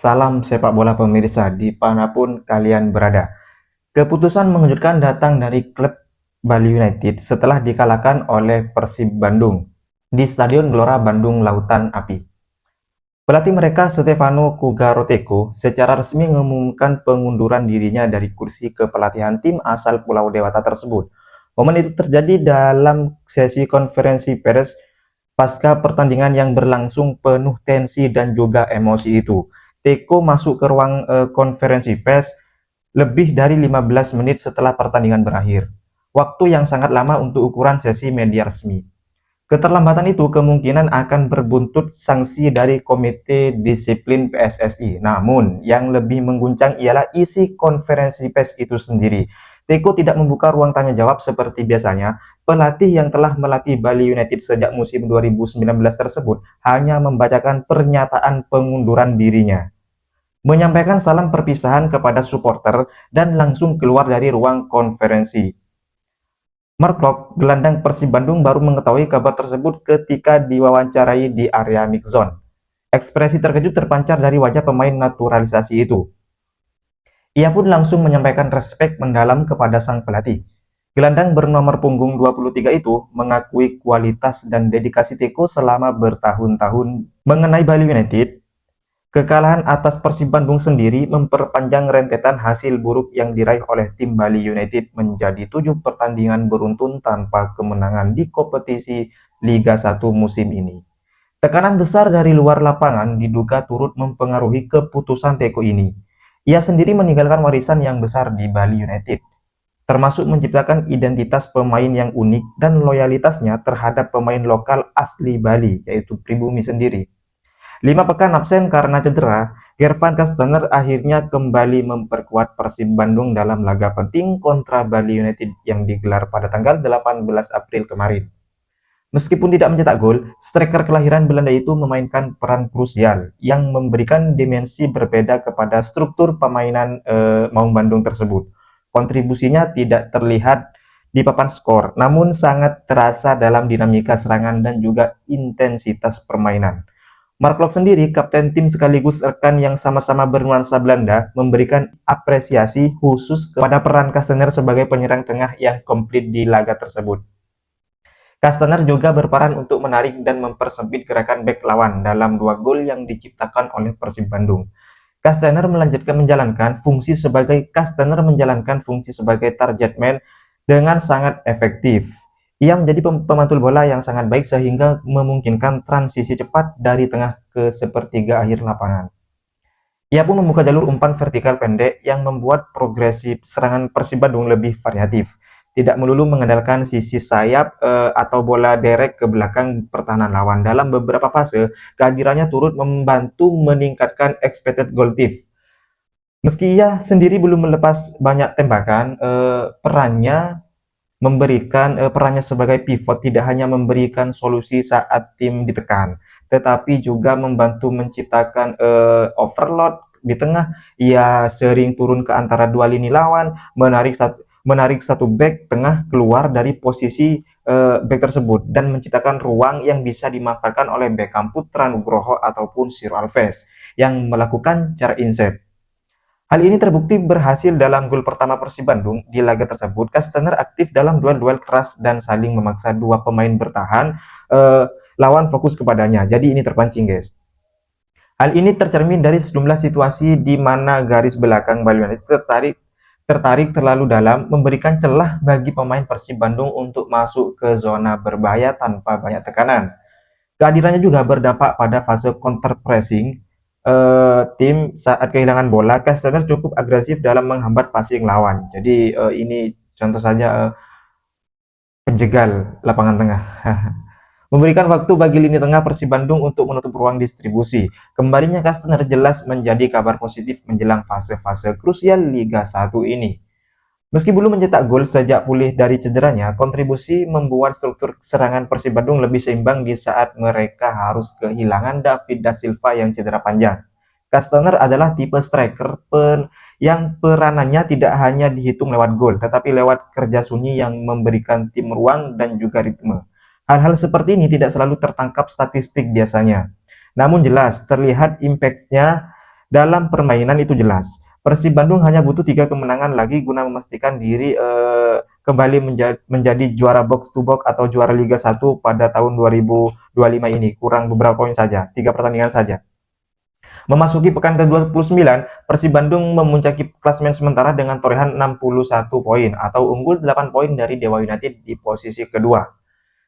Salam sepak bola pemirsa dimanapun kalian berada. Keputusan mengejutkan datang dari klub Bali United setelah dikalahkan oleh Persib Bandung di Stadion Gelora Bandung Lautan Api. Pelatih mereka Stefano Cugaroteko secara resmi mengumumkan pengunduran dirinya dari kursi kepelatihan tim asal Pulau Dewata tersebut. Momen itu terjadi dalam sesi konferensi pers pasca pertandingan yang berlangsung penuh tensi dan juga emosi itu. Teko masuk ke ruang konferensi pers lebih dari 15 menit setelah pertandingan berakhir. Waktu yang sangat lama untuk ukuran sesi media resmi. Keterlambatan itu kemungkinan akan berbuntut sanksi dari Komite Disiplin PSSI. Namun, yang lebih mengguncang ialah isi konferensi pers itu sendiri. Teko tidak membuka ruang tanya jawab seperti biasanya. Pelatih yang telah melatih Bali United sejak musim 2019 tersebut hanya membacakan pernyataan pengunduran dirinya, menyampaikan salam perpisahan kepada supporter, dan langsung keluar dari ruang konferensi. Mark Klok, gelandang Persib Bandung, baru mengetahui kabar tersebut ketika diwawancarai di area mix zone. Ekspresi terkejut terpancar dari wajah pemain naturalisasi itu. Ia pun langsung menyampaikan respek mendalam kepada sang pelatih. Gelandang bernomor punggung 23 itu mengakui kualitas dan dedikasi Teko selama bertahun-tahun mengenai Bali United. Kekalahan atas Persib Bandung sendiri memperpanjang rentetan hasil buruk yang diraih oleh tim Bali United menjadi 7 pertandingan beruntun tanpa kemenangan di kompetisi Liga 1 musim ini. Tekanan besar dari luar lapangan diduga turut mempengaruhi keputusan Teko ini. Ia sendiri meninggalkan warisan yang besar di Bali United, termasuk menciptakan identitas pemain yang unik dan loyalitasnya terhadap pemain lokal asli Bali, yaitu pribumi sendiri. 5 pekan absen karena cedera, Gervan Kastaner akhirnya kembali memperkuat Persib Bandung dalam laga penting kontra Bali United yang digelar pada tanggal 18 April kemarin. Meskipun tidak mencetak gol, striker kelahiran Belanda itu memainkan peran krusial yang memberikan dimensi berbeda kepada struktur permainan Maung Bandung tersebut. Kontribusinya tidak terlihat di papan skor, namun sangat terasa dalam dinamika serangan dan juga intensitas permainan. Mark Klok sendiri, kapten tim sekaligus rekan yang sama-sama bernuansa Belanda, memberikan apresiasi khusus kepada peran Kastener sebagai penyerang tengah yang komplit di laga tersebut. Kastener juga berperan untuk menarik dan mempersempit gerakan bek lawan dalam 2 gol yang diciptakan oleh Persib Bandung. Kastener menjalankan fungsi sebagai target man dengan sangat efektif. Ia menjadi pemantul bola yang sangat baik sehingga memungkinkan transisi cepat dari tengah ke sepertiga akhir lapangan. Ia pun membuka jalur umpan vertikal pendek yang membuat progresi serangan Persib Bandung lebih variatif. Tidak melulu mengandalkan sisi sayap atau bola derek ke belakang pertahanan lawan. Dalam beberapa fase, kehadirannya turut membantu meningkatkan expected goal diff. Meski ia sendiri belum melepas banyak tembakan, perannya sebagai pivot tidak hanya memberikan solusi saat tim ditekan, tetapi juga membantu menciptakan overload di tengah. Ia sering turun ke antara 2 lini lawan, menarik satu back tengah keluar dari posisi back tersebut dan menciptakan ruang yang bisa dimanfaatkan oleh Beckham Putra Nugroho ataupun Ciro Alves yang melakukan cara insert. Hal ini terbukti berhasil dalam gol pertama Persib Bandung. Di laga tersebut, Kastener aktif dalam duel-duel keras dan saling memaksa 2 pemain bertahan, lawan fokus kepadanya. Jadi ini terpancing, guys. Hal ini tercermin dari sejumlah situasi di mana garis belakang Bali United tertarik terlalu dalam, memberikan celah bagi pemain Persib Bandung untuk masuk ke zona berbahaya tanpa banyak tekanan. Kehadirannya juga berdampak pada fase counter pressing tim saat kehilangan bola. Kastener cukup agresif dalam menghambat passing lawan. Jadi ini contoh saja penjegal lapangan tengah. Memberikan waktu bagi lini tengah Persib Bandung untuk menutup ruang distribusi. Kembalinya Kastener jelas menjadi kabar positif menjelang fase-fase krusial Liga 1 ini. Meski belum mencetak gol sejak pulih dari cederanya, kontribusi membuat struktur serangan Persib Bandung lebih seimbang di saat mereka harus kehilangan David da Silva yang cedera panjang. Kastener adalah tipe striker yang peranannya tidak hanya dihitung lewat gol, tetapi lewat kerja sunyi yang memberikan tim ruang dan juga ritme. Hal-hal seperti ini tidak selalu tertangkap statistik biasanya, namun jelas terlihat impact-nya dalam permainan itu jelas. Persib Bandung hanya butuh 3 kemenangan lagi guna memastikan diri kembali menjadi juara box to box atau juara Liga 1 pada tahun 2025 ini. Kurang beberapa poin saja, 3 pertandingan saja. Memasuki pekan ke-29, Persib Bandung memuncaki klasemen sementara dengan torehan 61 poin atau unggul 8 poin dari Dewa United di posisi kedua.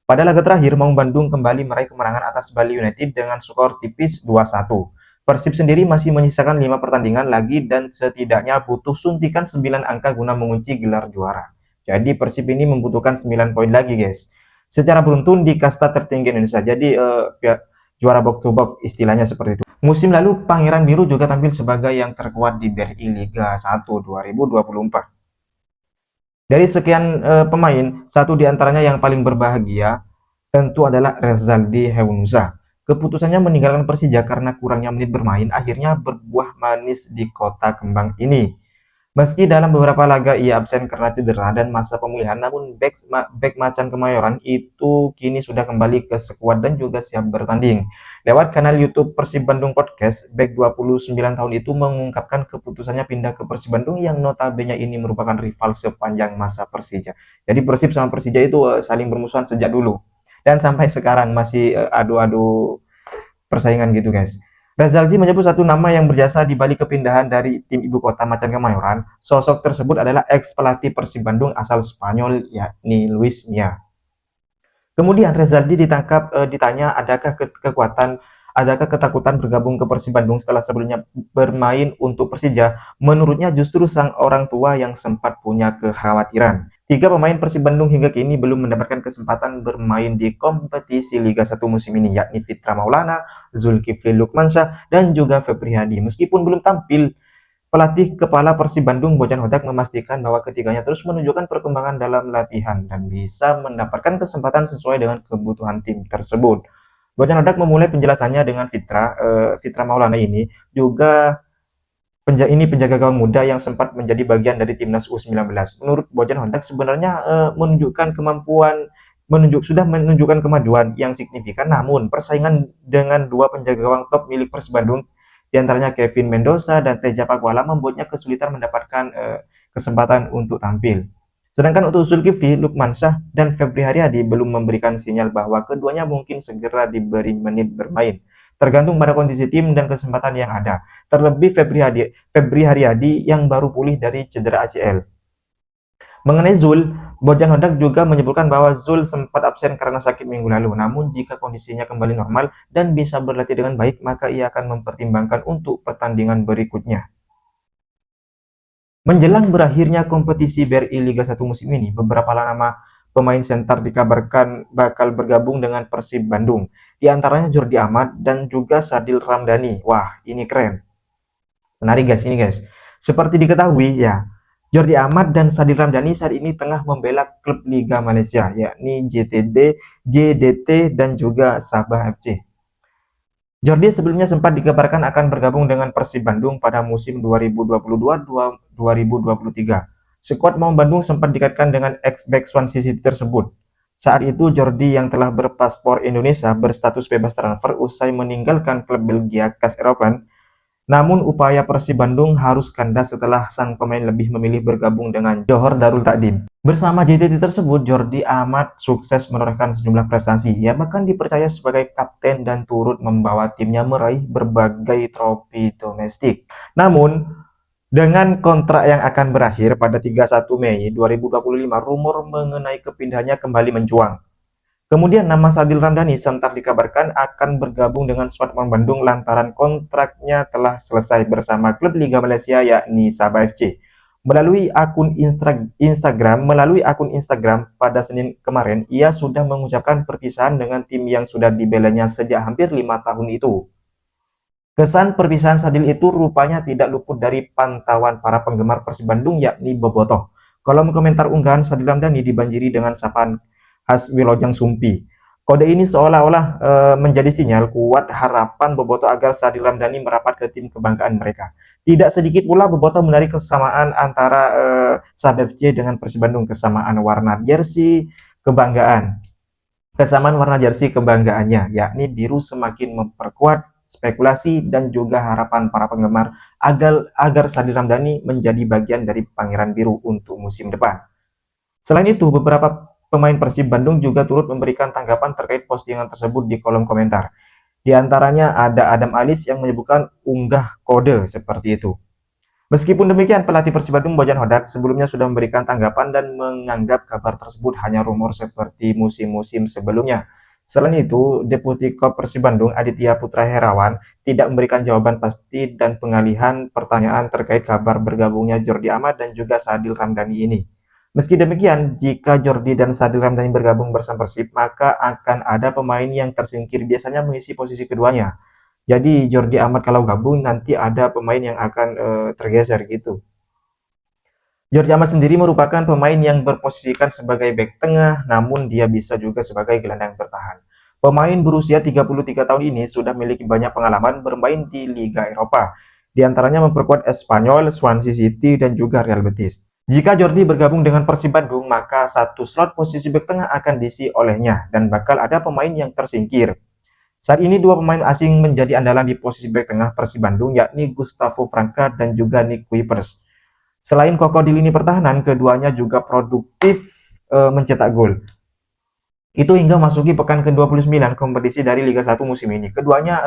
Pada laga terakhir, Maung Bandung kembali meraih kemenangan atas Bali United dengan skor tipis 2-1. Persib sendiri masih menyisakan 5 pertandingan lagi dan setidaknya butuh suntikan 9 angka guna mengunci gelar juara. Jadi Persib ini membutuhkan 9 poin lagi, guys. Secara beruntun di kasta tertinggi Indonesia. Jadi juara box to box istilahnya seperti itu. Musim lalu Pangeran Biru juga tampil sebagai yang terkuat di BRI Liga 1 2024. Dari sekian pemain, satu di antaranya yang paling berbahagia tentu adalah Rezaldi Heunusa. Keputusannya meninggalkan Persija karena kurangnya menit bermain akhirnya berbuah manis di Kota Kembang ini. Meski dalam beberapa laga ia absen karena cedera dan masa pemulihan, namun bek Macan Kemayoran itu kini sudah kembali ke skuad dan juga siap bertanding. Lewat kanal YouTube Persib Bandung Podcast, bek 29 tahun itu mengungkapkan keputusannya pindah ke Persib Bandung yang notabene ini merupakan rival sepanjang masa Persija. Jadi Persib sama Persija itu saling bermusuhan sejak dulu dan sampai sekarang masih adu-adu persaingan gitu, guys. Rezaldi menyebut satu nama yang berjasa di balik kepindahan dari tim ibu kota Macan Kemayoran. Sosok tersebut adalah ex pelatih Persib Bandung asal Spanyol, yakni Luis Milla. Kemudian Rezaldi ditanya adakah ketakutan bergabung ke Persib Bandung setelah sebelumnya bermain untuk Persija. Menurutnya justru sang orang tua yang sempat punya kekhawatiran. 3 pemain Persib Bandung hingga kini belum mendapatkan kesempatan bermain di kompetisi Liga 1 musim ini, yakni Fitra Maulana, Zulkifli Lukmansyah, dan juga Febri Hadi. Meskipun belum tampil, pelatih kepala Persib Bandung Bojan Hodak memastikan bahwa ketiganya terus menunjukkan perkembangan dalam latihan dan bisa mendapatkan kesempatan sesuai dengan kebutuhan tim tersebut. Bojan Hodak memulai penjelasannya dengan Fitra Maulana ini juga penjaga gawang muda yang sempat menjadi bagian dari timnas U19. Menurut Bojan Hodak sebenarnya sudah menunjukkan kemajuan yang signifikan, namun persaingan dengan 2 penjaga gawang top milik Persib Bandung di antaranya Kevin Mendoza dan Teja Pakuala membuatnya kesulitan mendapatkan kesempatan untuk tampil. Sedangkan untuk Zulkifli Lukmansyah dan Febri Haryadi belum memberikan sinyal bahwa keduanya mungkin segera diberi menit bermain. Tergantung pada kondisi tim dan kesempatan yang ada. Terlebih Febri Haryadi yang baru pulih dari cedera ACL. Mengenai Zul, Bojan Hodak juga menyebutkan bahwa Zul sempat absen karena sakit minggu lalu. Namun jika kondisinya kembali normal dan bisa berlatih dengan baik, maka ia akan mempertimbangkan untuk pertandingan berikutnya. Menjelang berakhirnya kompetisi BRI Liga 1 musim ini, beberapa nama pemain senter dikabarkan bakal bergabung dengan Persib Bandung. Di antaranya Jordi Amat dan juga Sadil Ramdhani. Wah, ini keren. Menarik guys, ini guys. Seperti diketahui ya, Jordi Amat dan Sadil Ramdhani saat ini tengah membela klub Liga Malaysia, yakni JDT dan juga Sabah FC. Jordi sebelumnya sempat dikabarkan akan bergabung dengan Persib Bandung pada musim 2022-2023. Skuad Maung Bandung sempat dikaitkan dengan ex-back Swansea City tersebut. Saat itu Jordi yang telah berpaspor Indonesia berstatus bebas transfer usai meninggalkan klub Belgia Kas Eropan. Namun upaya Persib Bandung harus kandas setelah sang pemain lebih memilih bergabung dengan Johor Darul Takdim. Bersama JDT tersebut, Jordi Amat sukses menorehkan sejumlah prestasi. Ia bahkan dipercaya sebagai kapten dan turut membawa timnya meraih berbagai trofi domestik. Namun, dengan kontrak yang akan berakhir pada 31 Mei 2025, rumor mengenai kepindahannya kembali mencuang. Kemudian nama Sadil Ramdhani sentar dikabarkan akan bergabung dengan skuad Maung Bandung lantaran kontraknya telah selesai bersama klub Liga Malaysia yakni Sabah FC. Melalui akun Instagram pada Senin kemarin, ia sudah mengucapkan perpisahan dengan tim yang sudah dibelanya sejak hampir 5 tahun itu. Kesan perpisahan Sadil itu rupanya tidak luput dari pantauan para penggemar Persib Bandung yakni bobotoh. Kolom komentar unggahan Sadil Ramdhani dibanjiri dengan sapaan khas Wilojeng Sumpi. Kode ini seolah-olah menjadi sinyal kuat harapan bobotoh agar Sadil Ramdhani merapat ke tim kebanggaan mereka. Tidak sedikit pula bobotoh menarik kesamaan antara Sabah FC dengan Persib Bandung, kesamaan warna jersey kebanggaannya, yakni biru semakin memperkuat spekulasi, dan juga harapan para penggemar agar Sadil Ramdhani menjadi bagian dari Pangeran Biru untuk musim depan. Selain itu, beberapa pemain Persib Bandung juga turut memberikan tanggapan terkait postingan tersebut di kolom komentar. Di antaranya ada Adam Alis yang menyebutkan unggah kode seperti itu. Meskipun demikian, pelatih Persib Bandung Bojan Hodak sebelumnya sudah memberikan tanggapan dan menganggap kabar tersebut hanya rumor seperti musim-musim sebelumnya. Selain itu, Deputi Kop Persib Bandung Aditya Putra Herawan tidak memberikan jawaban pasti dan pengalihan pertanyaan terkait kabar bergabungnya Jordi Amat dan juga Sadil Ramdhani ini. Meski demikian, jika Jordi dan Sadil Ramdhani bergabung bersama Persib, maka akan ada pemain yang tersingkir biasanya mengisi posisi keduanya. Jadi Jordi Amat kalau gabung nanti ada pemain yang akan tergeser gitu. Jordi Amat sendiri merupakan pemain yang berposisikan sebagai bek tengah, namun dia bisa juga sebagai gelandang bertahan. Pemain berusia 33 tahun ini sudah memiliki banyak pengalaman bermain di Liga Eropa, di antaranya memperkuat Espanyol, Swansea City, dan juga Real Betis. Jika Jordi bergabung dengan Persib Bandung, maka satu slot posisi bek tengah akan diisi olehnya, dan bakal ada pemain yang tersingkir. Saat ini dua pemain asing menjadi andalan di posisi bek tengah Persib Bandung, yakni Gustavo Franca dan juga Nick Kuipers. Selain kokoh di lini pertahanan, keduanya juga produktif mencetak gol. Itu hingga masuki pekan ke-29 kompetisi dari Liga 1 musim ini. Keduanya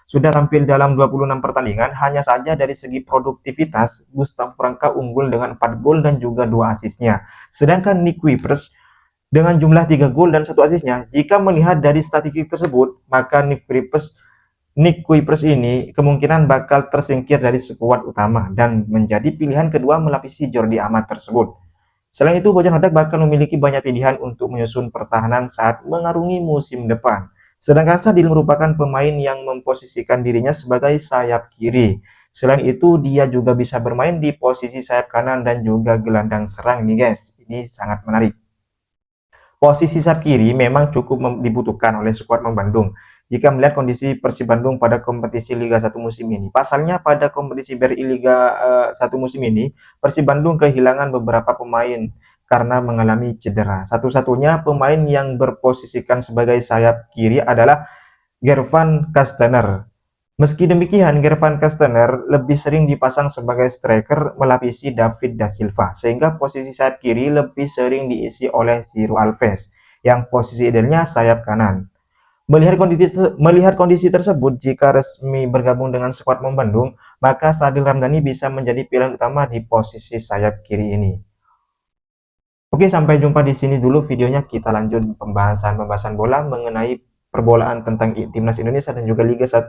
sudah tampil dalam 26 pertandingan, hanya saja dari segi produktivitas, Gustavo Franca unggul dengan 4 gol dan juga 2 asisnya. Sedangkan Nick Kuipers dengan jumlah 3 gol dan 1 asisnya, jika melihat dari statistik tersebut, maka Nick Kuipers ini kemungkinan bakal tersingkir dari skuad utama dan menjadi pilihan kedua melapisi Jordi Amat tersebut. Selain itu, Bojan Hodak bakal memiliki banyak pilihan untuk menyusun pertahanan saat mengarungi musim depan. Sedangkan Sadil merupakan pemain yang memposisikan dirinya sebagai sayap kiri. Selain itu, dia juga bisa bermain di posisi sayap kanan dan juga gelandang serang nih guys. Ini sangat menarik. Posisi sayap kiri memang cukup dibutuhkan oleh skuad Bandung jika melihat kondisi Persib Bandung pada kompetisi Liga 1 musim ini. Pasalnya pada kompetisi BRI Liga 1 musim ini, Persib Bandung kehilangan beberapa pemain karena mengalami cedera. Satu-satunya pemain yang berposisikan sebagai sayap kiri adalah Gervan Kastener. Meski demikian, Gervan Kastener lebih sering dipasang sebagai striker melapisi David da Silva, sehingga posisi sayap kiri lebih sering diisi oleh Ciro Alves, yang posisi idealnya sayap kanan. Melihat kondisi tersebut, jika resmi bergabung dengan skuad Bandung, maka Sadil Ramdhani bisa menjadi pilihan utama di posisi sayap kiri ini. Oke, sampai jumpa di sini dulu videonya. Kita lanjut pembahasan bola mengenai perbolaan tentang Timnas Indonesia dan juga Liga 1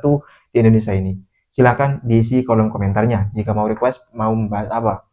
di Indonesia ini. Silakan diisi kolom komentarnya jika mau request mau membahas apa.